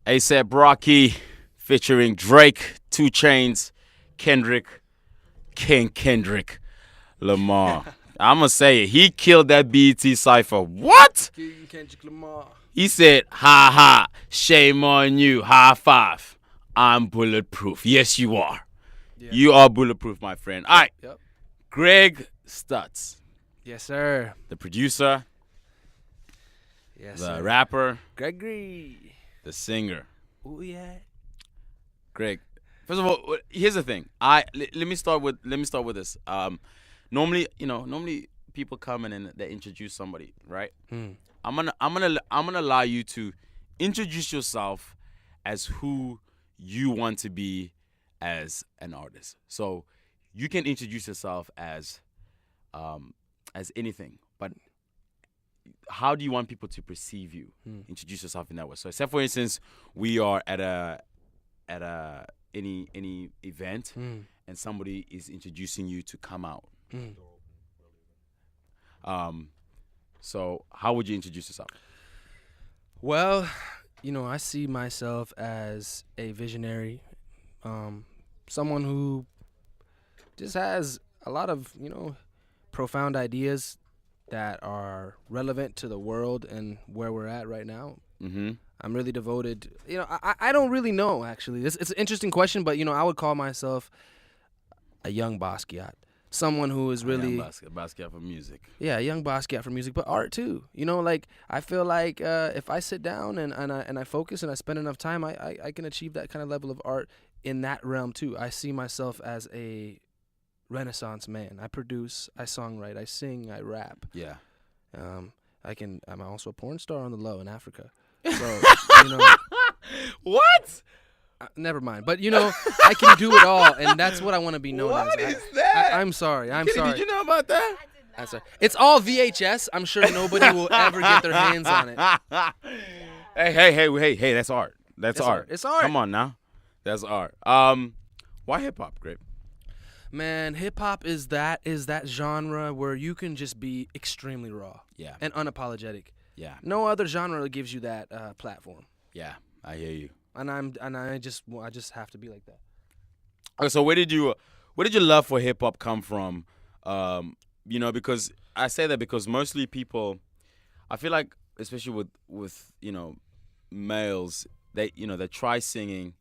A$AP Rocky featuring Drake, 2 Chainz, King Kendrick Lamar. I'm going to say it. He killed that BET cypher. What? King Kendrick Lamar. He said, ha ha, shame on you, high five. I'm bulletproof. Yes, you are. Yeah. You are bulletproof, my friend. All right. Yep. Greg Stutz. Yes, sir. The producer. Yes, the sir. rapper. Gregory. The singer. Oh, yeah. Greg. First of all, here's the thing. Let me start with this. Normally people come in and they introduce somebody, right? I'm gonna allow you to introduce yourself as who you want to be as an artist. So you can introduce yourself as anything, but how do you want people to perceive you? Introduce yourself in that way. So, say for instance, we are at any event and somebody is introducing you to come out. So how would you introduce yourself? Well, I see myself as a visionary, someone who just has a lot of, profound ideas that are relevant to the world and where we're at right now. Mm-hmm. I'm really devoted. I don't really know, actually. It's an interesting question, but, I would call myself a young Basquiat. Someone who is really Basquiat for music. Yeah, a young Basquiat for music, but art too. I feel like if I sit down and I focus and I spend enough time, I can achieve that kind of level of art in that realm too. I see myself as a Renaissance man. I produce, I songwrite, I sing, I rap. Yeah. I'm also a porn star on the low in Africa. So What? Never mind. But, I can do it all, and that's what I want to be known as. What is that? I'm sorry. Did you know about that? I'm sorry. It's all VHS. I'm sure nobody will ever get their hands on it. Hey, that's art. That's art. It's art. Come on now. That's art. Why hip-hop, Greg? Man, hip-hop is that genre where you can just be extremely raw. Yeah. And unapologetic. Yeah. No other genre gives you that platform. Yeah, I hear you. And I just have to be like that. Okay, so where did your love for hip hop come from? Because I say that because mostly people, I feel like, especially with males, they try singing,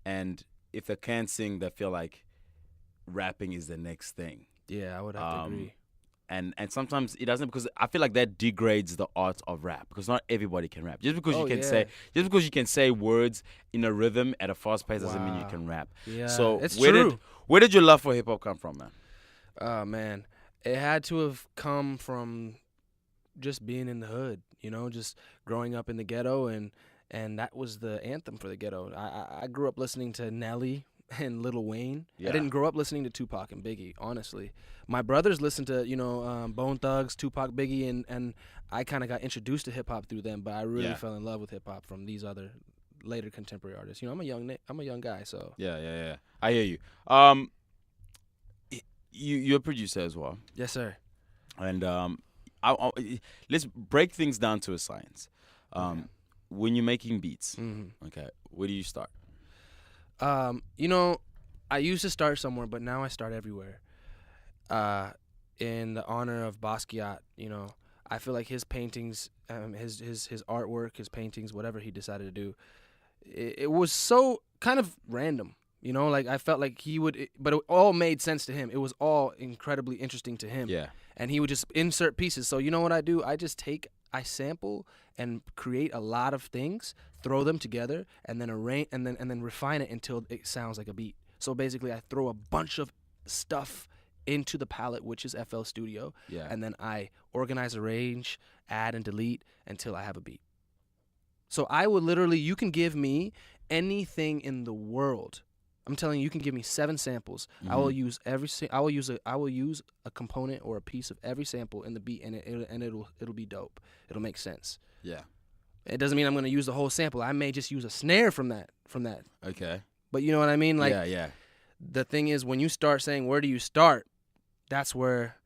and if they can't sing, they feel like rapping is the next thing. Yeah, I would have to agree. And sometimes it doesn't, because I feel like that degrades the art of rap, because not everybody can rap. Just because you can say words in a rhythm at a fast pace doesn't mean you can rap. Yeah, so it's true. Where did your love for hip hop come from, man? Oh man, it had to have come from just being in the hood, just growing up in the ghetto, and that was the anthem for the ghetto. I grew up listening to Nelly and Lil Wayne. Yeah. I didn't grow up listening to Tupac and Biggie, honestly. My brothers listened to, Bone Thugs, Tupac, Biggie, and I kind of got introduced to hip-hop through them, but I really fell in love with hip-hop from these other later contemporary artists. I'm a young guy, so. Yeah. I hear you. You're a producer as well. Yes, sir. And let's break things down to a science. When you're making beats, okay, where do you start? I used to start somewhere, but now I start everywhere. In the honor of Basquiat, I feel like his paintings, his artwork, his paintings, whatever he decided to do, it was so kind of random. I felt like he would, but it all made sense to him. It was all incredibly interesting to him. Yeah. And he would just insert pieces. So you know what I do? I sample and create a lot of things, throw them together, and then arrange and then refine it until it sounds like a beat. So basically, I throw a bunch of stuff into the palette, which is FL Studio, and then I organize, arrange, add, and delete until I have a beat. So I would literally, you can give me anything in the world. I'm telling you, you can give me 7 samples. Mm-hmm. I will use a component or a piece of every sample in the beat, and it'll be dope. It'll make sense. Yeah. It doesn't mean I'm going to use the whole sample. I may just use a snare from that. Okay. But you know what I mean? Like, yeah. The thing is, when you start saying, where do you start? That's where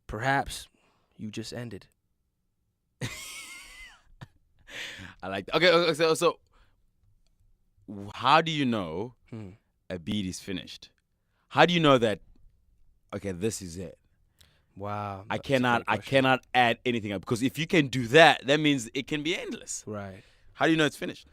perhaps you just ended. I like that. Okay, so how do you know a beat is finished? How do you know that? Okay, this is it. Wow. I that's a great question. cannot add anything up, because if you can do that, that means it can be endless. Right. How do you know it's finished?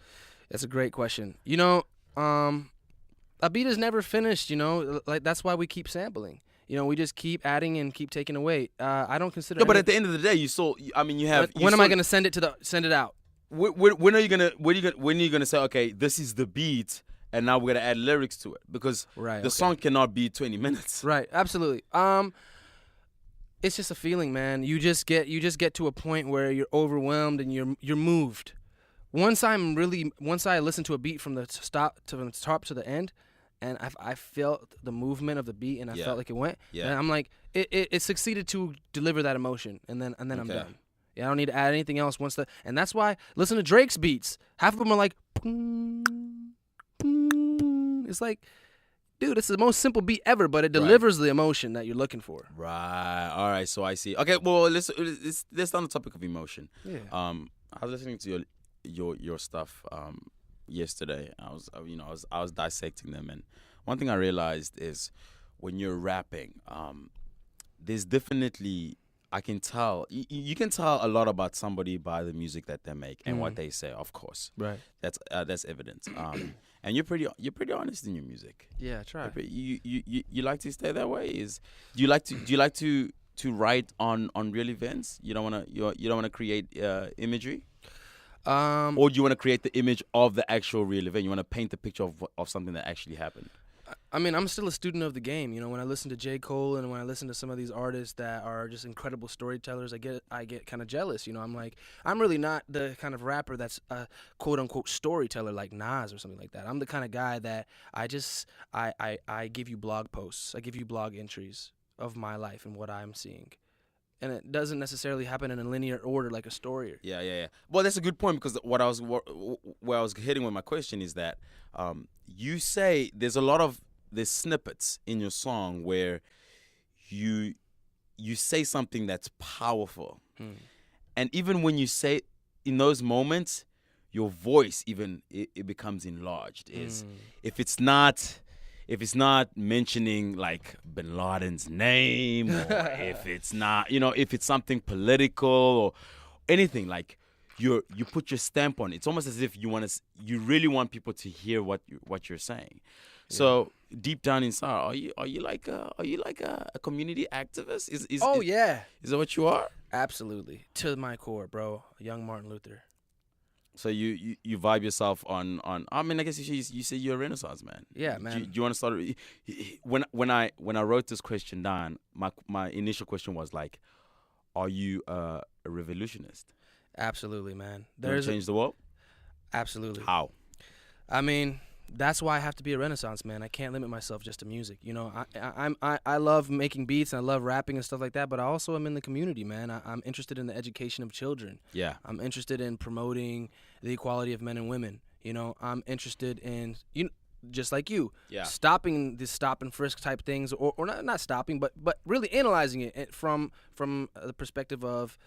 That's a great question. You know, a beat is never finished. You know, like that's why we keep sampling. You know, we just keep adding and keep taking away. I don't consider. No, but at the end of the day, you saw. I mean, you have. When am I gonna send it out? When are you gonna? When are you gonna say, okay, this is the beat, and now we're gonna add lyrics to it, because the song cannot be 20 minutes. Right. Absolutely. It's just a feeling, man. You just get to a point where you're overwhelmed and you're moved. Once I listen to a beat from the top to the end, and I felt the movement of the beat, and I felt like it went. Yeah. And I'm like, it succeeded to deliver that emotion, and then I'm done. Yeah, I don't need to add anything else and that's why listen to Drake's beats. Half of them are like, it's like, dude, it's the most simple beat ever, but it delivers the emotion that you're looking for. Right. All right. So I see. Okay. Well, let's on the topic of emotion. Yeah. I was listening to your stuff yesterday. I was dissecting them, and one thing I realized is when you're rapping, there's definitely, I can tell, you can tell a lot about somebody by the music that they make and what they say. Of course, right. That's evident. And you're pretty honest in your music. Yeah, I try. You like to stay that way? Do you like to write on real events? You don't wanna create imagery. Or do you want to create the image of the actual real event? You want to paint the picture of something that actually happened? I mean, I'm still a student of the game. You know, when I listen to J. Cole and when I listen to some of these artists that are just incredible storytellers, I get kind of jealous. You know, I'm like, I'm really not the kind of rapper that's a quote unquote storyteller like Nas or something like that. I'm the kind of guy that I give you blog posts, I give you blog entries of my life and what I'm seeing. And it doesn't necessarily happen in a linear order like a story. Yeah. Well, that's a good point, because where I was heading with my question is that you say there's snippets in your song where you say something that's powerful, and even when you say in those moments, your voice even it becomes enlarged. If it's not mentioning like Bin Laden's name, or if it's not, if it's something political or anything, like you put your stamp on it. It's almost as if you really want people to hear what you're saying. Yeah. So deep down inside, are you like a community activist? Yeah. Is that what you are? Absolutely, to my core, bro. A young Martin Luther. So you vibe yourself on. I mean, I guess you say you're a Renaissance man. Yeah, man. Do you want to start? When I wrote this question down, my initial question was like, are you a revolutionist? Absolutely, man. You want to change the world? Absolutely. How? I mean, that's why I have to be a Renaissance man. I can't limit myself just to music. You know, I love making beats and I love rapping and stuff like that, but I also am in the community, man. I'm interested in the education of children. Yeah. I'm interested in promoting the equality of men and women. You know, I'm interested in, just like you, stopping the stop and frisk type things, or not stopping, but really analyzing it from the perspective of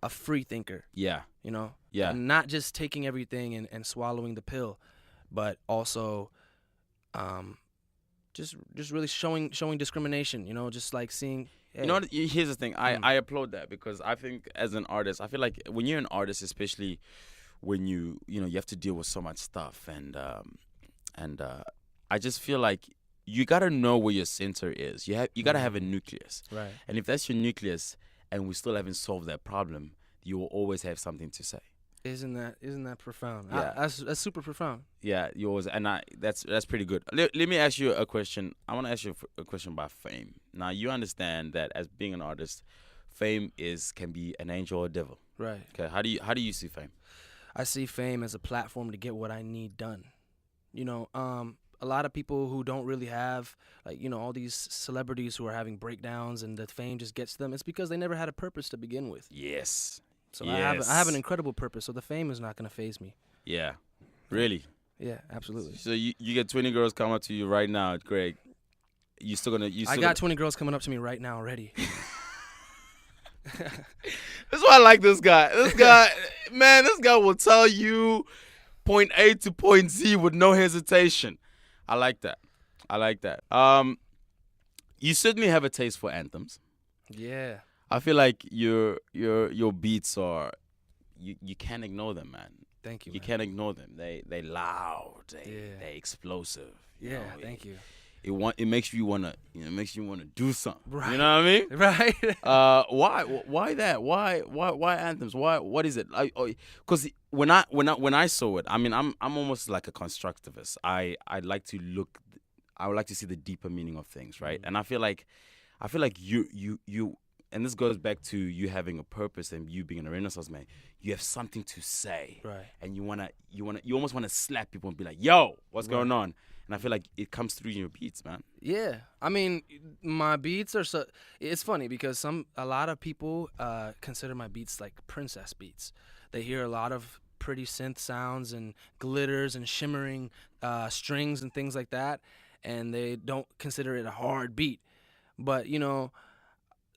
a free thinker. Yeah. You know? Yeah. And not just taking everything and swallowing the pill, but also just really showing discrimination, just like seeing. Hey. You know what? Here's the thing. I applaud that, because I think as an artist, I feel like when you're an artist, especially when you have to deal with so much stuff, and I just feel like you gotta know where your center is. You gotta have a nucleus. Right. And if that's your nucleus, and we still haven't solved that problem, you will always have something to say. Isn't that profound? Yeah, that's super profound. Yeah, you always, and that's pretty good. Let me ask you a question. I want to ask you a question about fame. Now, you understand that as being an artist, fame can be an angel or a devil. Right. Okay. How do you see fame? I see fame as a platform to get what I need done. A lot of people who don't really have, all these celebrities who are having breakdowns and the fame just gets them, it's because they never had a purpose to begin with. Yes. So yes. I have an incredible purpose, so the fame is not going to faze me. Yeah. Really? Yeah, absolutely. So you get 20 girls come up to you right now, Greg. I got 20 girls coming up to me right now already. That's why I like this guy. This guy will tell you point A to point Z with no hesitation. I like that. You certainly have a taste for anthems. Yeah. I feel like your beats are you can't ignore them, man. Thank you. You Man. can't ignore them. They loud. They explosive. Yeah. Thank you. It makes you wanna do something. Right. You know what I mean? Right. Why that? Why anthems? What is it? Because when I saw it, I mean, I'm almost like a constructivist. I would like to see the deeper meaning of things, right? And I feel like you and this goes back to you having a purpose and you being a Renaissance man. You have something to say, Right? And you almost wanna slap people and be like, "Yo, what's going on?" And I feel like it comes through in your beats, man. Yeah, I mean, my beats are so. It's funny because a lot of people consider my beats like princess beats. They hear a lot of pretty synth sounds and glitters and shimmering strings and things like that, and they don't consider it a hard beat. But you know,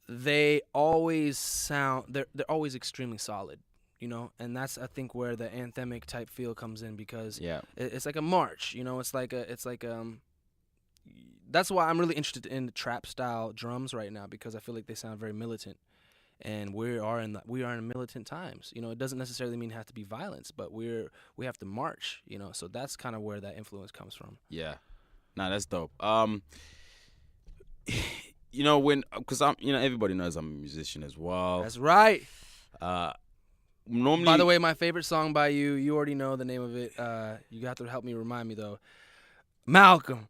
they always sound. They're always extremely solid. You know, and that's I think where the anthemic type feel comes in because it's like a march. You know, it's like that's why I'm really interested in the trap style drums right now because I feel like they sound very militant, and we are in militant times. You know, it doesn't necessarily mean it has to be violence, but we have to march. You know, so that's kind of where that influence comes from. Yeah, nah, that's dope. You know because everybody knows I'm a musician as well. That's right. Normally, by the way, my favorite song by you already know the name of it. You got to help me remind me though. Malcolm.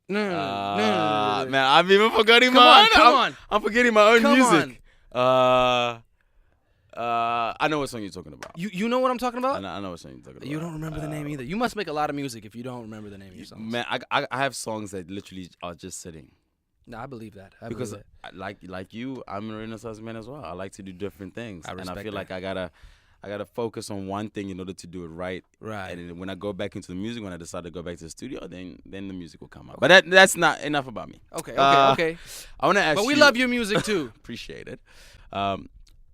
Man, I'm even forgetting Come on. I'm forgetting my own music. On. I know what song you're talking about. You know what I'm talking about? I know what song you're talking about. You don't remember the name either. You must make a lot of music if you don't remember the name of your songs. Man, I have songs that literally are just sitting. No, I believe that. Because like you, I'm a Renaissance man as well. I like to do different things, and I feel like I gotta focus on one thing in order to do it right. Right. And then when I go back into the music, when I decide to go back to the studio, then the music will come out. Okay. But that's not enough about me. Okay. I want to ask you. But we love your music too. Appreciate it. I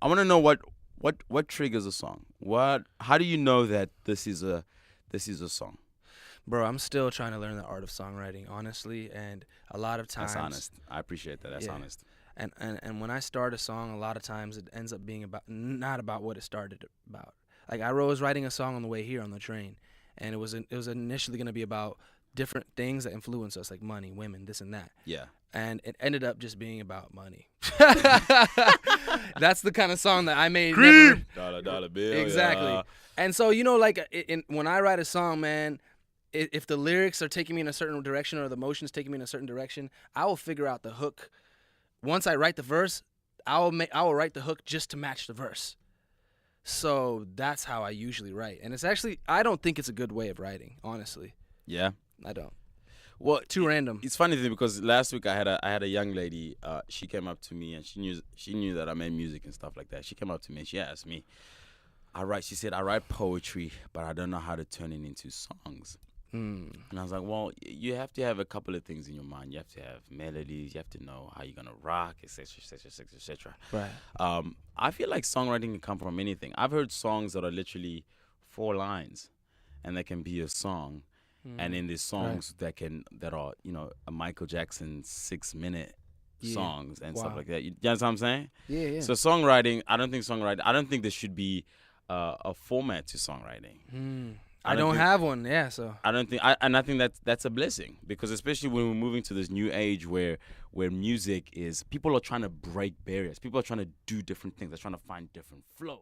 want to know what triggers a song. How do you know that this is a song? Bro, I'm still trying to learn the art of songwriting, honestly, and a lot of times. That's honest. I appreciate that. That's honest. And when I start a song, a lot of times it ends up being not about what it started about. Like I was writing a song on the way here on the train, and it was initially going to be about different things that influence us, like money, women, this and that. Yeah. And it ended up just being about money. That's the kind of song that I made. Cream. Dollar bill. Exactly. Yeah. And so when I write a song, man. If the lyrics are taking me in a certain direction or the emotions taking me in a certain direction, I will figure out the hook. Once I write the verse, I will write the hook just to match the verse. So that's how I usually write. And it's actually, I don't think it's a good way of writing, honestly. Yeah? I don't. Well, too random. It's funny because last week I had a young lady. She came up to me and she knew that I made music and stuff like that. She came up to me and she asked me, she said, I write poetry, but I don't know how to turn it into songs. And I was like, well, you have to have a couple of things in your mind. You have to have melodies. You have to know how you're going to rock, etc., etc., etc. Right. I feel like songwriting can come from anything. I've heard songs that are literally 4 lines, and they can be a song. And then there's songs that are, a Michael Jackson 6-minute songs and stuff like that. You know what I'm saying? Yeah. So songwriting, I don't think there should be a format to songwriting. I don't have one, so I don't think, I think that's a blessing because especially when we're moving to this new age where music is, people are trying to break barriers, people are trying to do different things, they're trying to find different flows.